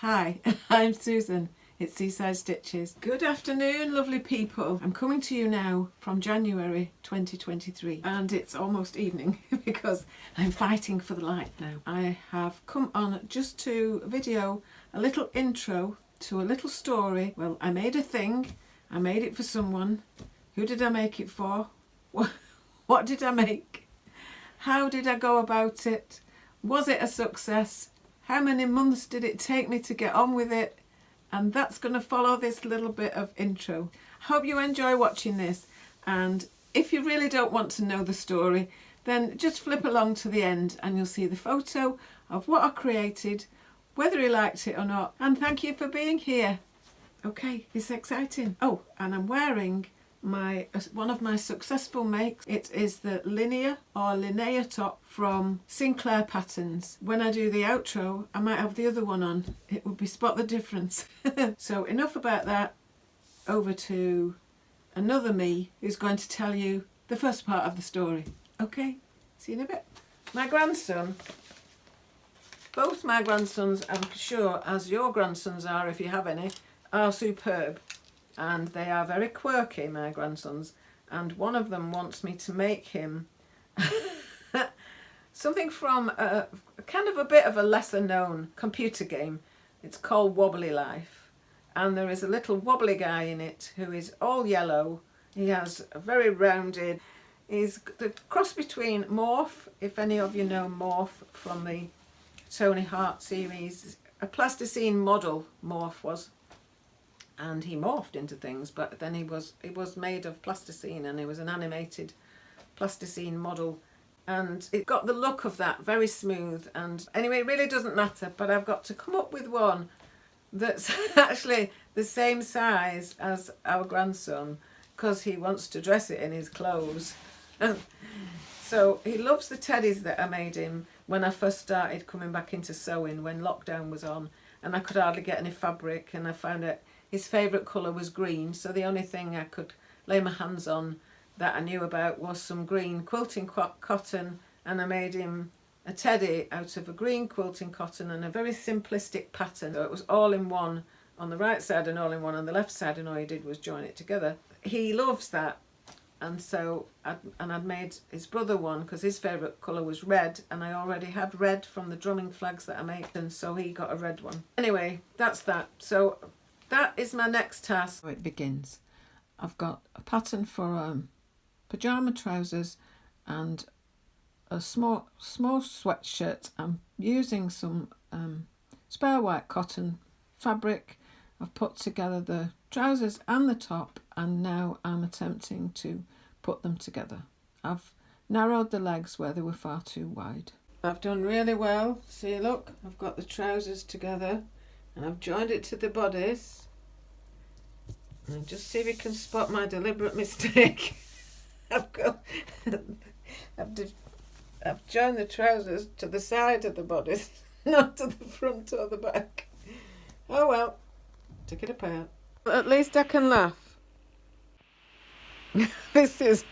Hi, I'm Susan. It's Seaside Stitches. Good afternoon, lovely people. I'm coming to you now from January 2023 and it's almost evening because I'm fighting for the light now. I have come on just to video a little intro to a little story. Well, I made a thing. I made it for someone. Who did I make it for? What did I make? How did I go about it? Was it a success? How many months did it take me to get on with it? And that's going to follow this little bit of intro. Hope you enjoy watching this, and if you really don't want to know the story, then just flip along to the end and you'll see the photo of what I created, whether you liked it or not, and thank you for being here. Okay, it's exciting. Oh, and I'm wearing one of my successful makes. It is the Linnea top from Sinclair Patterns. When I do the outro, I might have the other one on. It would be spot the difference. So enough about that. Over to another me who's going to tell you the first part of the story. Okay, see you in a bit. My grandson, both my grandsons, I'm sure, as your grandsons are if you have any, are superb. And they are very quirky, my grandsons, and one of them wants me to make him something from a kind of a bit of a lesser known computer game. It's called Wobbly Life, and there is a little wobbly guy in it who is all yellow. He has a very rounded, he's the cross between Morph, if any of you know Morph from the Tony Hart series. A plasticine model Morph was. And he morphed into things, but then he was made of plasticine, and he was an animated plasticine model, and it got the look of that, very smooth. And anyway, it really doesn't matter, but I've got to come up with one that's actually the same size as our grandson, because he wants to dress it in his clothes. So he loves the teddies that I made him when I first started coming back into sewing, when lockdown was on and I could hardly get any fabric, and I found out his favourite colour was green, so the only thing I could lay my hands on that I knew about was some green quilting cotton, and I made him a teddy out of a green quilting cotton and a very simplistic pattern. So it was all in one on the right side and all in one on the left side, and all he did was join it together. He loves that, and so I'd made his brother one because his favourite colour was red, and I already had red from the drumming flags that I made, and so he got a red one. Anyway, that's that. So that is my next task. It begins. I've got a pattern for pyjama trousers and a small sweatshirt. I'm using some spare white cotton fabric. I've put together the trousers and the top, and now I'm attempting to put them together. I've narrowed the legs where they were far too wide. I've done really well. See, look, I've got the trousers together and I've joined it to the bodice. And just see if you can spot my deliberate mistake. I've joined the trousers to the side of the bodice, not to the front or the back. Oh well, take it apart. At least I can laugh. This is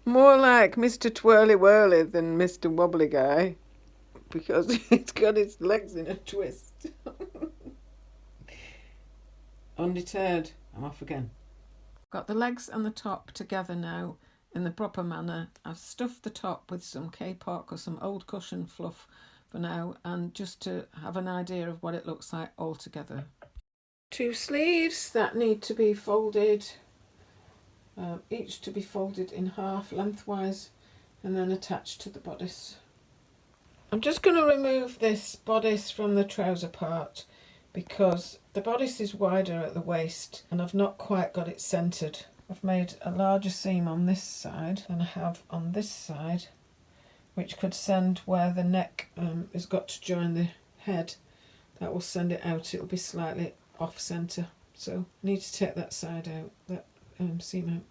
more like Mr. Twirly Whirly than Mr. Wobbly Guy, because it's got its legs in a twist. Undeterred, I'm off again. Got the legs and the top together now in the proper manner. I've stuffed the top with some K-Pop or some old cushion fluff for now, and just to have an idea of what it looks like all together. Two sleeves that need to be folded, each to be folded in half lengthwise and then attached to the bodice. I'm just going to remove this bodice from the trouser part because the bodice is wider at the waist and I've not quite got it centred. I've made a larger seam on this side than I have on this side, which could send where the neck has got to join the head. That will send it out. It'll be slightly off centre, so I need to take that side out, that seam out.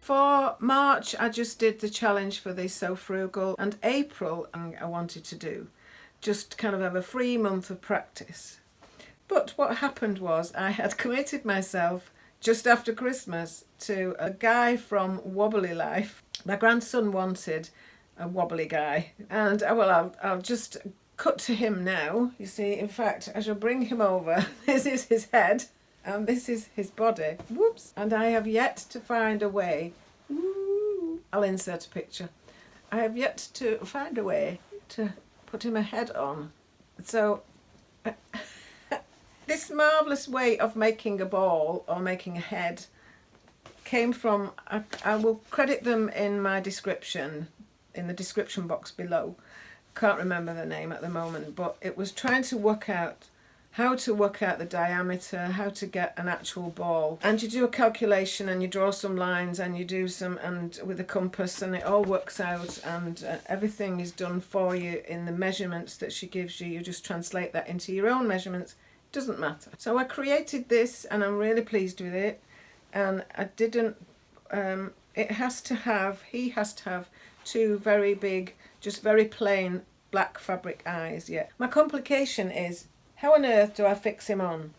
For March, I just did the challenge for the So Frugal, and April I wanted to do. Just kind of have a free month of practice. But what happened was I had committed myself just after Christmas to a guy from Wobbly Life. My grandson wanted a wobbly guy, and I'll just cut to him now. You see, in fact, I shall bring him over. This is his head, and this is his body. Whoops! And I have yet to find a way. I'll insert a picture. I have yet to find a way to put him a head on. So this marvellous way of making a ball or making a head came from, I will credit them in my description, in the description box below. Can't remember the name at the moment, but it was trying to work out how to work out the diameter, how to get an actual ball. And you do a calculation and you draw some lines and you do some, and with a compass, and it all works out, and everything is done for you in the measurements that she gives you. You just translate that into your own measurements. It doesn't matter. So I created this and I'm really pleased with it. And I didn't, he has to have two very big, just very plain black fabric eyes. Yeah. My complication is, how on earth do I fix him on?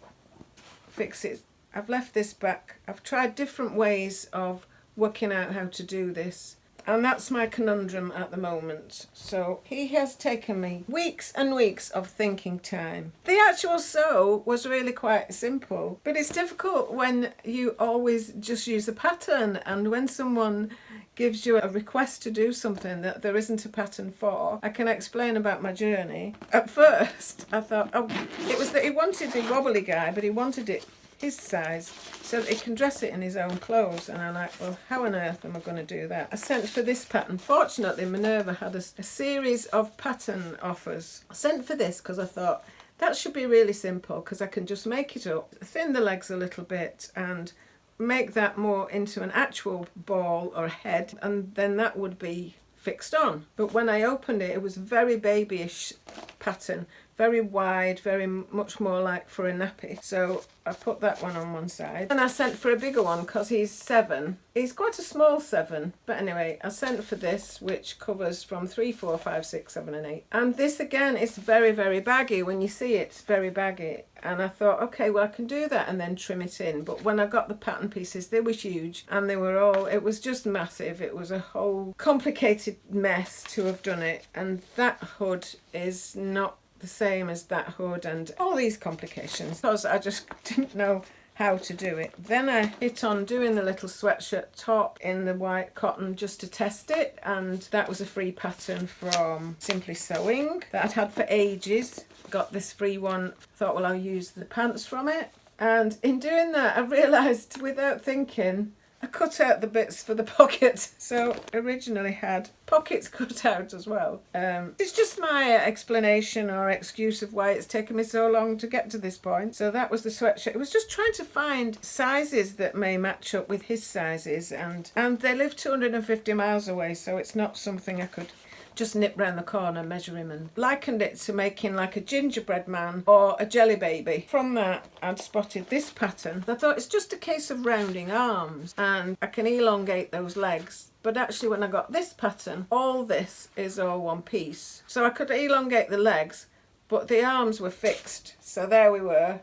Fix it. I've left this back. I've tried different ways of working out how to do this. And that's my conundrum at the moment. So he has taken me weeks and weeks of thinking time. The actual sew was really quite simple, but it's difficult when you always just use a pattern, and when someone gives you a request to do something that there isn't a pattern for. I can explain about my journey. At first I thought, oh, it was that he wanted the wobbly guy, but he wanted it his size so that he can dress it in his own clothes. And I'm like, well, how on earth am I going to do that? I sent for this pattern. Fortunately, Minerva had a series of pattern offers. I sent for this because I thought that should be really simple, because I can just make it up, thin the legs a little bit and make that more into an actual ball or head, and then that would be fixed on. But when I opened it, it was very babyish pattern, very wide, very much more like for a nappy. So I put that one on one side, and I sent for a bigger one because he's 7. He's quite a small 7, but anyway, I sent for this, which covers from 3, 4, 5, 6, 7 and 8. And this again is very, very baggy. When you see it, it's very baggy. And I thought, okay, well, I can do that and then trim it in. But when I got the pattern pieces, they were huge, and they were all, it was just massive. It was a whole complicated mess to have done it. And that hood is not the same as that hood, and all these complications, because I just didn't know how to do it. Then I hit on doing the little sweatshirt top in the white cotton just to test it, and that was a free pattern from Simply Sewing that I'd had for ages. Got this free one, thought, well, I'll use the pants from it. And in doing that, I realised without thinking, I cut out the bits for the pocket. So originally had pockets cut out as well. It's just my explanation or excuse of why it's taken me so long to get to this point. So that was the sweatshirt. It was just trying to find sizes that may match up with his sizes, and they live 250 miles away, so it's not something I could just nip round the corner, measure him, and likened it to making like a gingerbread man or a jelly baby. From that, I'd spotted this pattern. I thought it's just a case of rounding arms and I can elongate those legs. But actually when I got this pattern, all this is all one piece. So I could elongate the legs, but the arms were fixed. So there we were,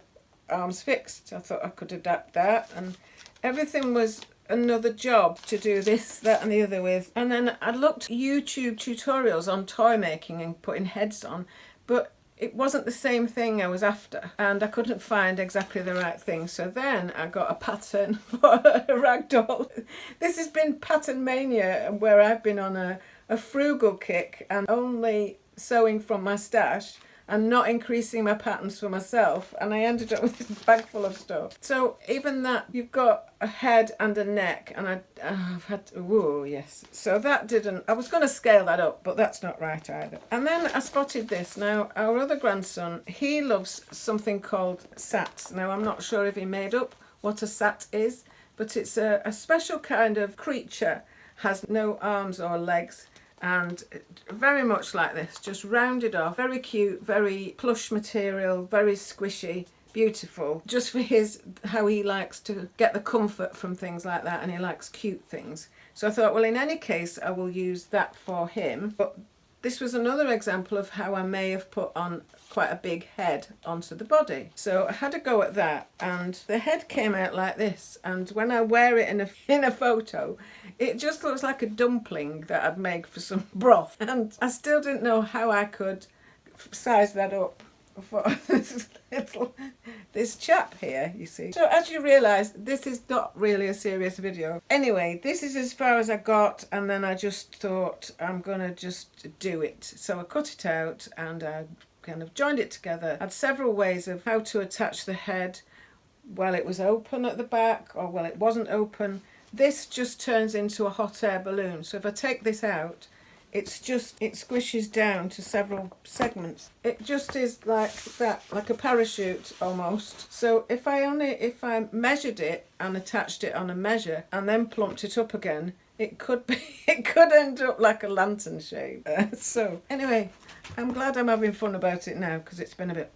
arms fixed. I thought I could adapt that, and everything was another job to do this, that and the other with. And then I looked at YouTube tutorials on toy making and putting heads on, but it wasn't the same thing I was after, and I couldn't find exactly the right thing. So then I got a pattern for a ragdoll. This has been pattern mania, where I've been on a frugal kick and only sewing from my stash and not increasing my patterns for myself, and I ended up with this bag full of stuff. So even that, you've got a head and a neck, and I've had to, whoa, yes. So that didn't, I was going to scale that up, but that's not right either. And then I spotted this. Now, our other grandson, he loves something called sats. Now, I'm not sure if he made up what a sat is, but it's a special kind of creature, has no arms or legs, and very much like this, just rounded off, very cute, very plush material, very squishy, beautiful, just for how he likes to get the comfort from things like that, and he likes cute things. So I thought, well, in any case, I will use that for him. But this was another example of how I may have put on quite a big head onto the body. So I had a go at that, and the head came out like this. And when I wear it in a photo, it just looks like a dumpling that I'd made for some broth. And I still didn't know how I could size that up for this chap here, you see. So as you realise, this is not really a serious video. Anyway, this is as far as I got, and then I just thought I'm gonna just do it. So I cut it out and I kind of joined it together. I had several ways of how to attach the head while it was open at the back or while it wasn't open. This just turns into a hot air balloon. So if I take this out, it squishes down to several segments. It just is like that, like a parachute almost. So if I measured it and attached it on a measure and then plumped it up again, it could end up like a lantern shape. So anyway, I'm glad I'm having fun about it now, because it's been a bit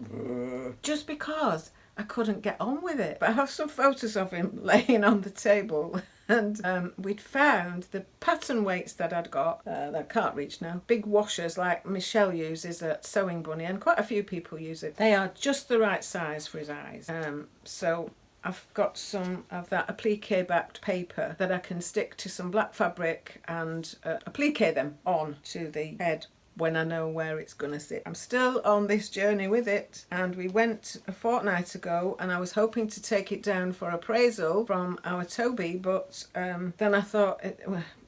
just because I couldn't get on with it. But I have some photos of him laying on the table. And we'd found the pattern weights that I'd got, that I can't reach now, big washers like Michelle uses at Sewing Bunny, and quite a few people use it. They are just the right size for his eyes. So I've got some of that applique backed paper that I can stick to some black fabric and applique them on to the head when I know where it's going to sit. I'm still on this journey with it, and we went a fortnight ago and I was hoping to take it down for appraisal from our Toby, but then I thought,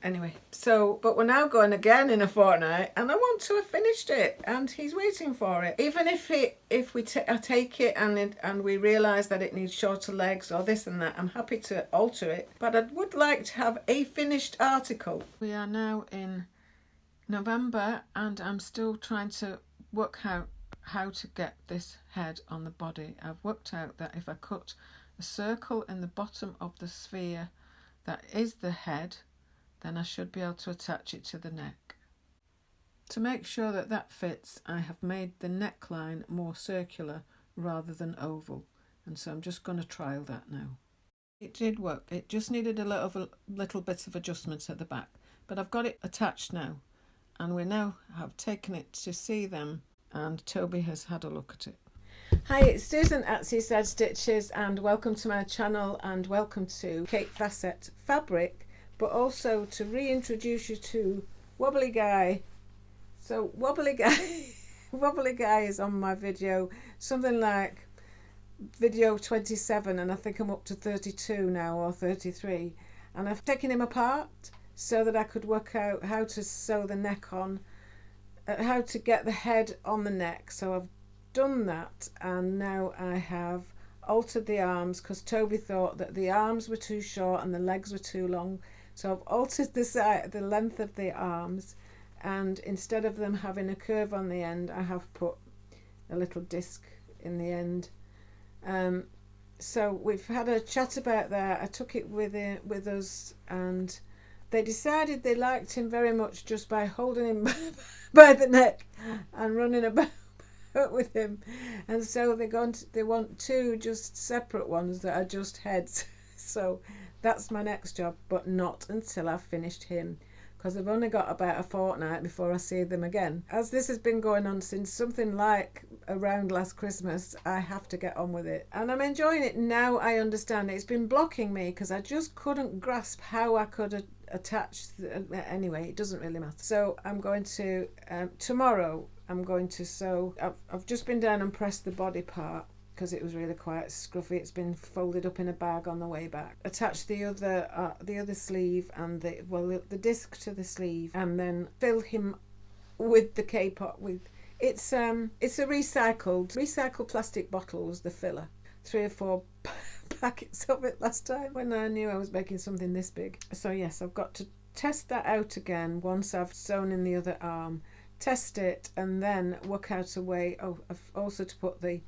anyway. So, but we're now going again in a fortnight, and I want to have finished it, and he's waiting for it. Even if I take it and we realise that it needs shorter legs or this and that, I'm happy to alter it, but I would like to have a finished article. We are now in November, and I'm still trying to work out how to get this head on the body. I've worked out that if I cut a circle in the bottom of the sphere that is the head, then I should be able to attach it to the neck. To make sure that that fits, I have made the neckline more circular rather than oval, and so I'm just going to trial that now. It did work. It just needed a little bit of adjustment at the back, but I've got it attached now. And we now have taken it to see them, and Toby has had a look at it. Hi, it's Susan at Seaside Stitches, and welcome to my channel, and welcome to Kate Facet Fabric, but also to reintroduce you to Wobbly Guy. So Wobbly Guy is on my video, something like video 27, and I think I'm up to 32 now, or 33, and I've taken him apart so that I could work out how to sew the neck on, how to get the head on the neck. So I've done that, and now I have altered the arms, because Toby thought that the arms were too short and the legs were too long. So I've altered the length of the arms, and instead of them having a curve on the end, I have put a little disc in the end. So we've had a chat about that. I took it with us, and they decided they liked him very much just by holding him by the neck and running about with him. And so they want two just separate ones that are just heads. So that's my next job, but not until I've finished him, because I've only got about a fortnight before I see them again. As this has been going on since something like around last Christmas, I have to get on with it. And I'm enjoying it now. I understand it's been blocking me because I just couldn't grasp how I could attach. Anyway, it doesn't really matter. So I'm going to, tomorrow, I'm going to sew. I've just been down and pressed the body part because it was really quite scruffy. It's been folded up in a bag on the way back. Attach the other sleeve and the disc to the sleeve, and then fill him with the K-pot. It's a recycled plastic bottle was the filler. 3 or 4 packets of it last time when I knew I was making something this big. So yes, I've got to test that out again once I've sewn in the other arm. Test it and then work out a way. Also to put a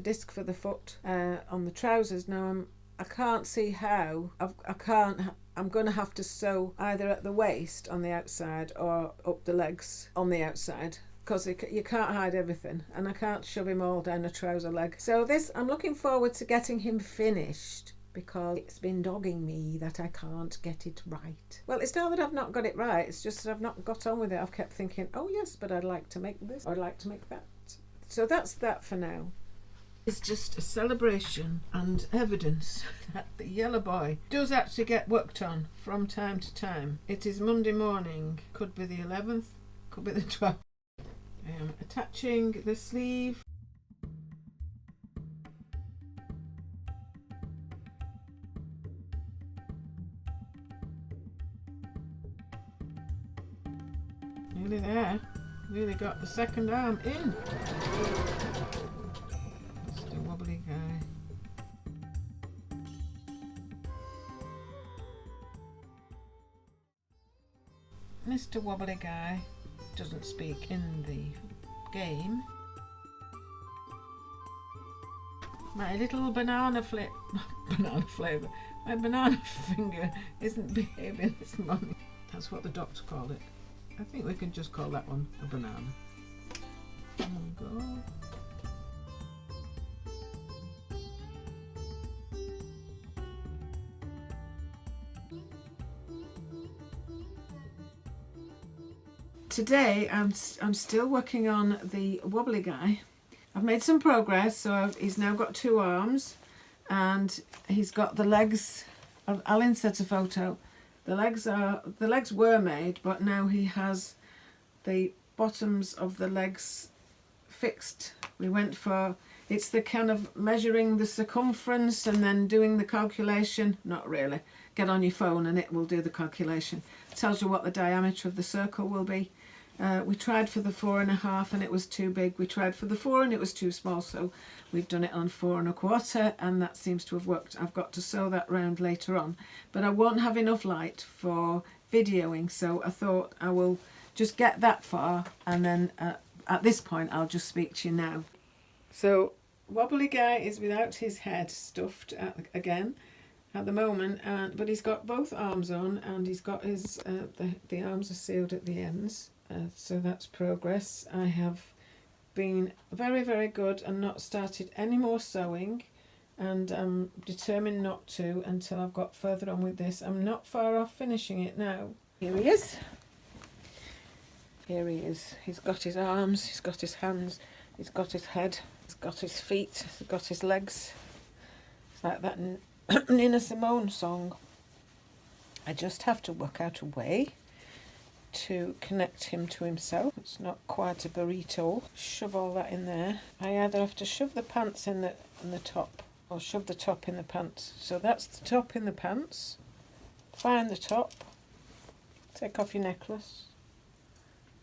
disc for the foot on the trousers. Now I can't see how. I'm going to have to sew either at the waist on the outside or up the legs on the outside, because you can't hide everything, and I can't shove him all down a trouser leg. So I'm looking forward to getting him finished because it's been dogging me that I can't get it right. Well, it's not that I've not got it right, it's just that I've not got on with it. I've kept thinking, oh yes, but I'd like to make this, I'd like to make that. So that's that for now. It's just a celebration and evidence that the yellow boy does actually get worked on from time to time. It is Monday morning, could be the 11th, could be the 12th. I am attaching the sleeve. Nearly there. Really got the second arm in. Just a wobbly guy. Mr. Wobbly Guy doesn't speak in the game. My little banana flavour, my banana finger isn't behaving this morning. That's what the doctor called it. I think we can just call that one a banana. There we go. Today I'm still working on the wobbly guy. I've made some progress, so he's now got 2 arms and he's got the legs. I'll insert a photo. The legs were made, but now he has the bottoms of the legs fixed. We went for, it's the kind of measuring the circumference and then doing the calculation. Not really. Get on your phone and it will do the calculation. It tells you what the diameter of the circle will be. We tried for the 4.5 and it was too big. We tried for the 4 and it was too small, so we've done it on 4.25 and that seems to have worked. I've got to sew that round later on, but I won't have enough light for videoing, so I thought I will just get that far and then at this point I'll just speak to you now. So Wobbly Guy is without his head stuffed again at the moment, but he's got both arms on and he's got his the arms are sealed at the ends. So that's progress. I have been very, very good and not started any more sewing, and I'm determined not to until I've got further on with this. I'm not far off finishing it now. Here he is. Here he is. He's got his arms, he's got his hands, he's got his head, he's got his feet, he's got his legs. It's like that Nina Simone song. I just have to work out a way to connect him to himself. It's not quite a burrito. Shove all that in there. I either have to shove the pants in the top or shove the top in the pants. So that's the top in the pants. Find the top. Take off your necklace.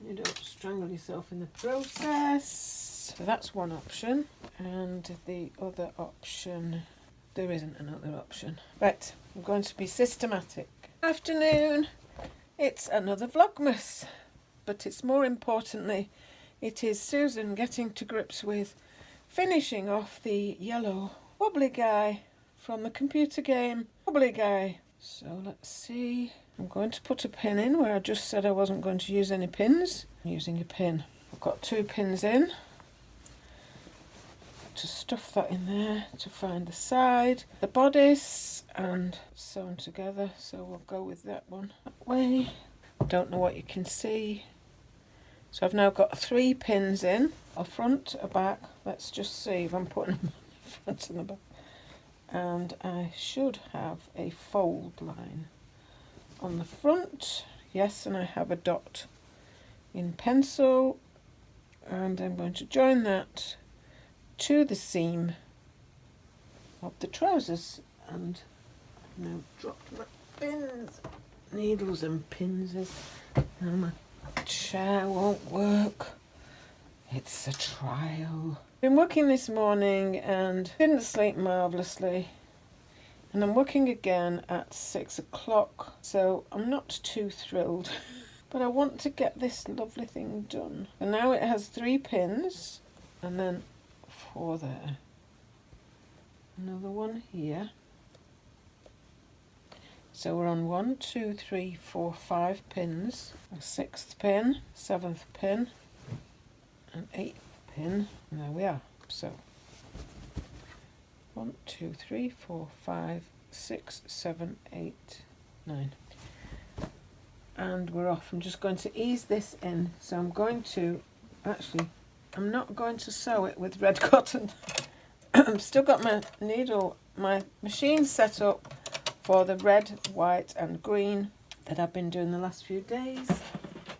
You don't strangle yourself in the process. So that's one option. And the other option, there isn't another option. Right, I'm going to be systematic. Afternoon. It's another Vlogmas, but it's more importantly, it is Susan getting to grips with finishing off the yellow wobbly guy from the computer game Wobbly Guy. So let's see. I'm going to put a pin in where I just said I wasn't going to use any pins. I'm using a pin. I've got 2 pins in. To stuff that in there, to find the side, the bodice, and sew them together. So we'll go with that one that way. Don't know what you can see. So I've now got 3 pins in, a front, a back. Let's just see if I'm putting them on the front and the back. And I should have a fold line on the front. Yes, and I have a dot in pencil, and I'm going to join that to the seam of the trousers. And I've now dropped my pins, needles and pins. Now my chair won't work. It's a trial. Been working this morning and didn't sleep marvellously, and I'm working again at 6 o'clock, so I'm not too thrilled, but I want to get this lovely thing done. And now it has 3 pins and then 4 there, another one here. So we're on 1, 2, 3, 4, 5 pins, a 6th pin, 7th pin, an 8th pin, and there we are. So 1, 2, 3, 4, 5, 6, 7, 8, 9. And we're off. I'm just going to ease this in. So I'm going to, actually, I'm not going to sew it with red cotton. I've still got my needle, my machine set up for the red, white and green that I've been doing the last few days.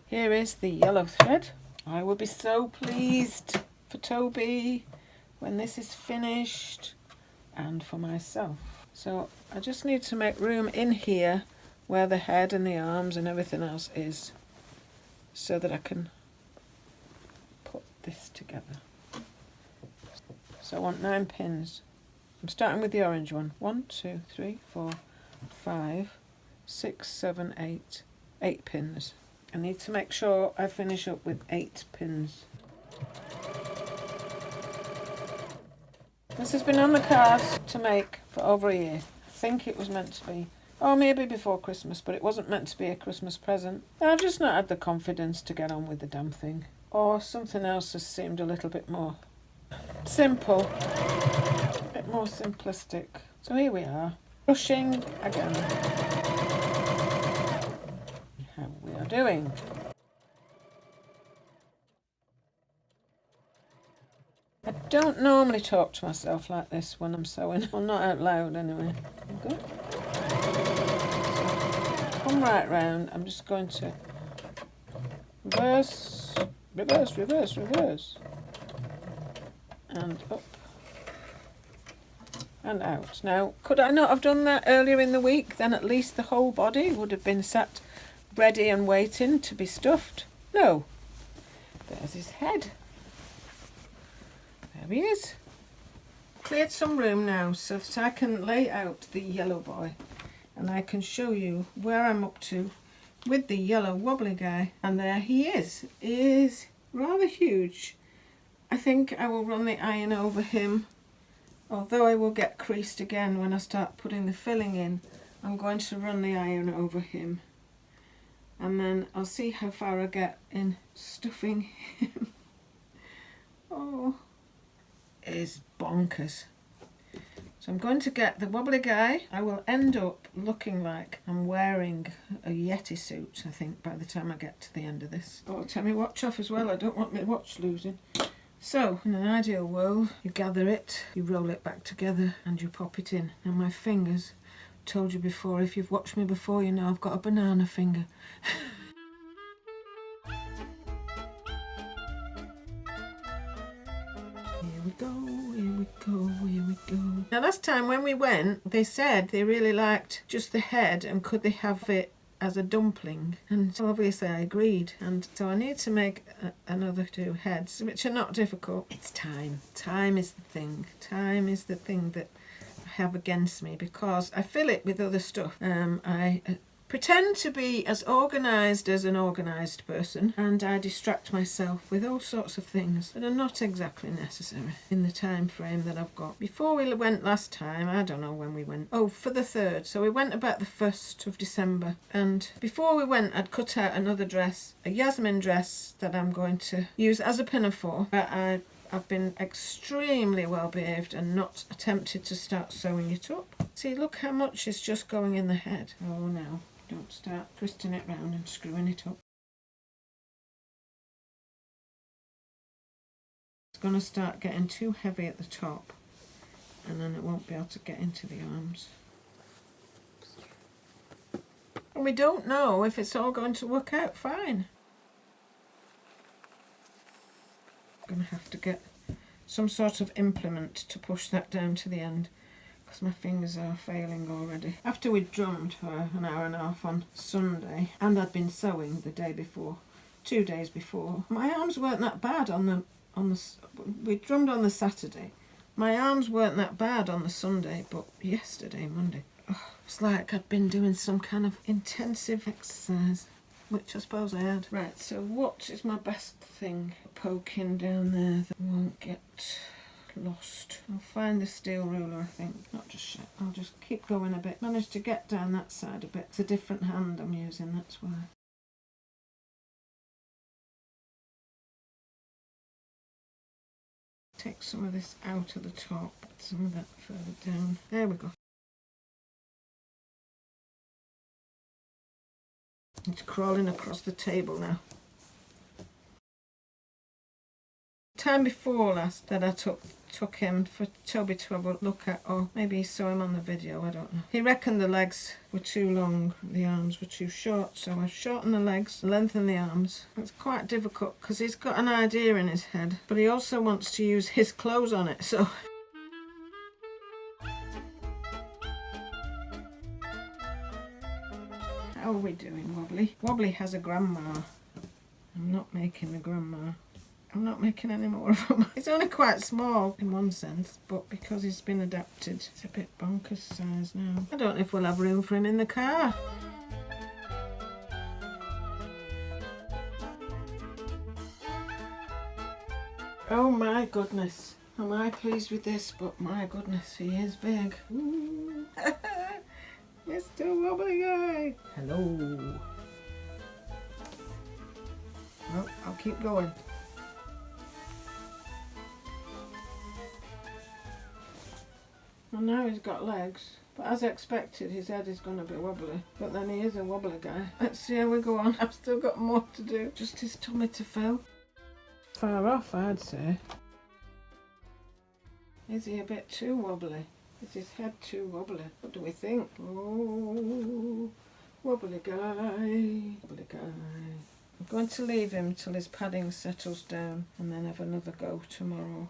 Here is the yellow thread. I will be so pleased for Toby when this is finished, and for myself. So I just need to make room in here where the head and the arms and everything else is, so that I can put this together. So I want 9 pins. I'm starting with the orange one. 1, 2, 3, 4, 5, 6, 7, 8. 8 pins. I need to make sure I finish up with 8 pins. This has been on the cards to make for over a year. I think it was meant to be, oh, maybe before Christmas, but it wasn't meant to be a Christmas present. I've just not had the confidence to get on with the damn thing. Or something else has seemed a little bit more simple, a bit more simplistic. So here we are, brushing again. How we are doing. I don't normally talk to myself like this when I'm sewing. Well, not out loud anyway. Good. Come right round. I'm just going to reverse, reverse, reverse, reverse. And up. And out. Now, could I not have done that earlier in the week? Then at least the whole body would have been sat ready and waiting to be stuffed. No. There's his head. There he is. Cleared some room now so that I can lay out the yellow boy, and I can show you where I'm up to with the yellow wobbly guy. And there he is. He is rather huge. I think I will run the iron over him, although I will get creased again when I start putting the filling in. I'm going to run the iron over him, and then I'll see how far I get in stuffing him. Oh, it is bonkers. So I'm going to get the wobbly guy. I will end up looking like I'm wearing a Yeti suit, I think, by the time I get to the end of this. Oh, take my watch off as well. I don't want my watch losing. So, in an ideal world, you gather it, you roll it back together, and you pop it in. And my fingers, told you before, if you've watched me before, you know I've got a banana finger. Here we go, here we go, here we go. Now last time when we went, they said they really liked just the head and could they have it as a dumpling, and so obviously I agreed, and so I need to make another 2 heads, which are not difficult. It's time. Time is the thing. Time is the thing that I have against me, because I fill it with other stuff. I pretend to be as organised as an organised person, and I distract myself with all sorts of things that are not exactly necessary in the time frame that I've got. Before we went last time, I don't know when we went, oh, for the 3rd, so we went about the 1st of December, and before we went I'd cut out another dress, a Yasmin dress that I'm going to use as a pinafore, but I've been extremely well behaved and not attempted to start sewing it up. See, look how much is just going in the head. Oh no. Don't start twisting it round and screwing it up. It's going to start getting too heavy at the top, and then it won't be able to get into the arms. And we don't know if it's all going to work out fine. I'm going to have to get some sort of implement to push that down to the end, because my fingers are failing already. After we'd drummed for an hour and a half on Sunday, and I'd been sewing the day before, 2 days before, my arms weren't that bad on the we drummed on the Saturday. My arms weren't that bad on the Sunday, but yesterday, Monday, it's like I'd been doing some kind of intensive exercise, which I suppose I had. Right, so what is my best thing? Poking down there that won't get lost. I'll find the steel ruler, I think. Not just shit. I'll just keep going a bit. Managed to get down that side a bit. It's a different hand I'm using, that's why. Take some of this out of the top, some of that further down. There we go. He's crawling across the table now. Time before last that I took him for Toby to have a look at, or maybe he saw him on the video, I don't know. He reckoned the legs were too long, the arms were too short, so I shortened the legs, lengthened the arms. It's quite difficult because he's got an idea in his head, but he also wants to use his clothes on it, so... How are we doing, Wobbly? Wobbly has a grandma. I'm not making a grandma. I'm not making any more of him. He's only quite small in one sense, but because he's been adapted, it's a bit bonkers size now. I don't know if we'll have room for him in the car. Oh my goodness. Am I pleased with this? But my goodness, he is big. Mr. Wobbly Guy. Hello. Oh, I'll keep going. Well, now he's got legs, but as expected his head is going to be wobbly, but then he is a wobbly guy. Let's see how we go on. I've still got more to do, just his tummy to fill. Far off, I'd say. Is he a bit too wobbly? Is his head too wobbly? What do we think? Oh, wobbly guy, wobbly guy. I'm going to leave him till his padding settles down and then have another go tomorrow.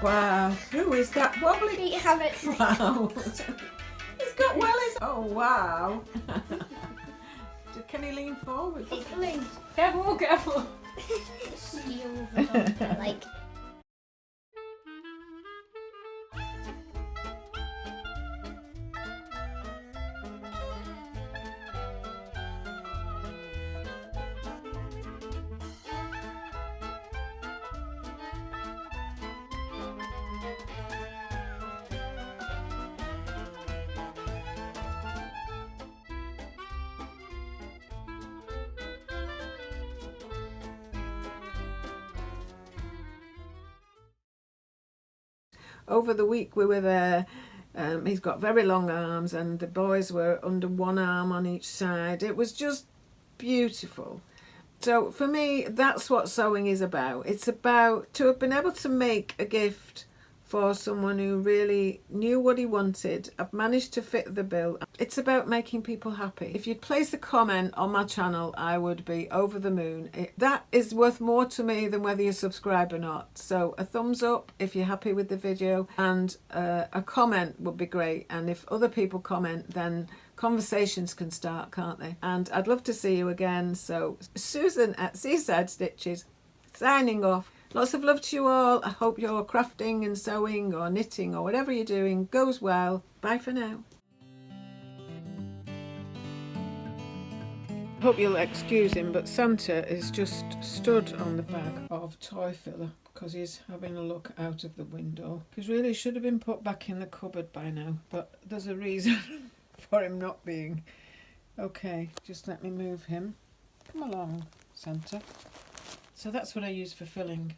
Wow, who is that wobbly? You have it. Wow. He's got wellies. Oh, wow. Can he lean forward? Tickling. Careful, careful. Steal the dog, like. Over the week we were there. He's got very long arms and the boys were under one arm on each side. It was just beautiful. So for me, that's what sewing is about. It's about to have been able to make a gift for someone who really knew what he wanted. I've managed to fit the bill. It's about making people happy. If you'd place a comment on my channel, I would be over the moon. That is worth more to me than whether you subscribe or not. So a thumbs up if you're happy with the video, and a comment would be great. And if other people comment, then conversations can start, can't they? And I'd love to see you again. So Susan at Seaside Stitches, signing off. Lots of love to you all. I hope your crafting and sewing or knitting or whatever you're doing goes well. Bye for now. Hope you'll excuse him, but Santa is just stood on the bag of toy filler because he's having a look out of the window. Because really should have been put back in the cupboard by now, but there's a reason for him not being. Okay, just let me move him. Come along, Santa. So that's what I use for filling.